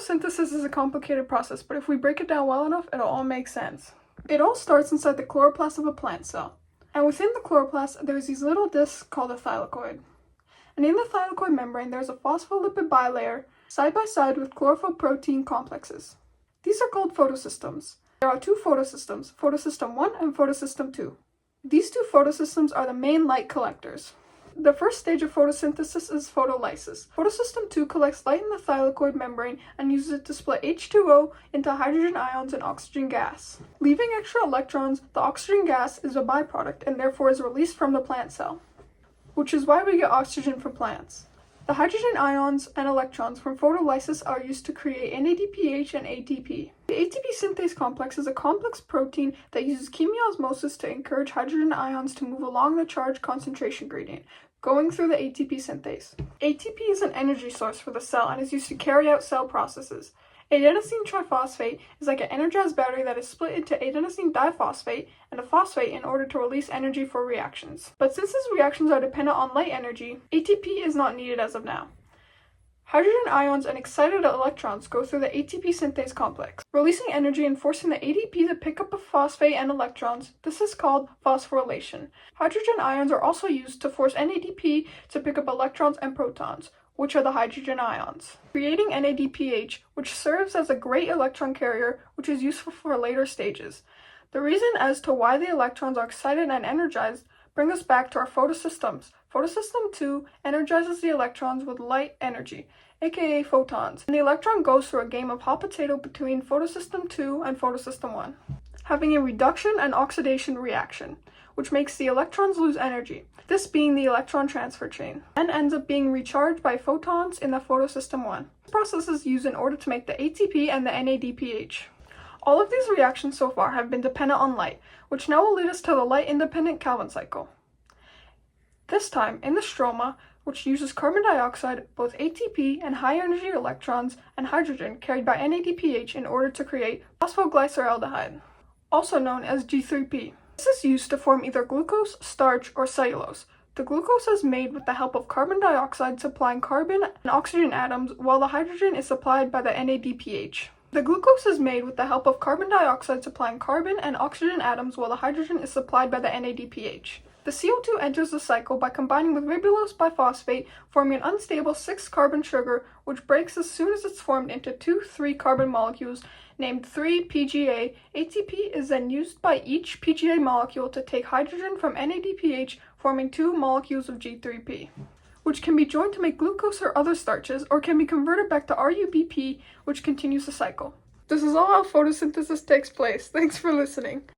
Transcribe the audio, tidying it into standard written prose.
Photosynthesis is a complicated process, but if we break it down well enough, it'll all make sense. It all starts inside the chloroplast of a plant cell. And within the chloroplast, there's these little discs called a thylakoid. And in the thylakoid membrane, there's a phospholipid bilayer side by side with chlorophyll protein complexes. These are called photosystems. There are two photosystems, photosystem 1 and photosystem 2. These two photosystems are the main light collectors. The first stage of photosynthesis is photolysis. Photosystem 2 collects light in the thylakoid membrane and uses it to split H2O into hydrogen ions and oxygen gas. Leaving extra electrons, the oxygen gas is a byproduct and therefore is released from the plant cell, which is why we get oxygen from plants. The hydrogen ions and electrons from photolysis are used to create NADPH and ATP. The ATP synthase complex is a complex protein that uses chemiosmosis to encourage hydrogen ions to move along the charge concentration gradient, going through the ATP synthase. ATP is an energy source for the cell and is used to carry out cell processes. Adenosine triphosphate is like an energized battery that is split into adenosine diphosphate and a phosphate in order to release energy for reactions. But since these reactions are dependent on light energy, ATP is not needed as of now. Hydrogen ions and excited electrons go through the ATP synthase complex, releasing energy and forcing the ADP to pick up a phosphate and electrons. This is called phosphorylation. Hydrogen ions are also used to force NADP to pick up electrons and protons, which are the hydrogen ions, creating NADPH, which serves as a great electron carrier, which is useful for later stages. The reason as to why the electrons are excited and energized bring us back to our photosystems. Photosystem 2 energizes the electrons with light energy, aka photons, and the electron goes through a game of hot potato between photosystem 2 and photosystem 1, having a reduction and oxidation reaction, which makes the electrons lose energy, this being the electron transfer chain, and ends up being recharged by photons in the photosystem 1. This process is used in order to make the ATP and the NADPH. All of these reactions so far have been dependent on light, which now will lead us to the light-independent Calvin cycle. This time, in the stroma, which uses carbon dioxide, both ATP and high-energy electrons and hydrogen carried by NADPH in order to create phosphoglyceraldehyde, also known as G3P. This is used to form either glucose, starch, or cellulose. The glucose is made with the help of carbon dioxide supplying carbon and oxygen atoms, while the hydrogen is supplied by the NADPH. The glucose is made with the help of carbon dioxide supplying carbon and oxygen atoms, while the hydrogen is supplied by the NADPH. The CO2 enters the cycle by combining with ribulose biphosphate, forming an unstable 6-carbon sugar, which breaks as soon as it's formed into two 3-carbon molecules named 3-PGA. ATP is then used by each PGA molecule to take hydrogen from NADPH, forming 2 molecules of G3P, which can be joined to make glucose or other starches, or can be converted back to RUBP, which continues the cycle. This is all how photosynthesis takes place. Thanks for listening.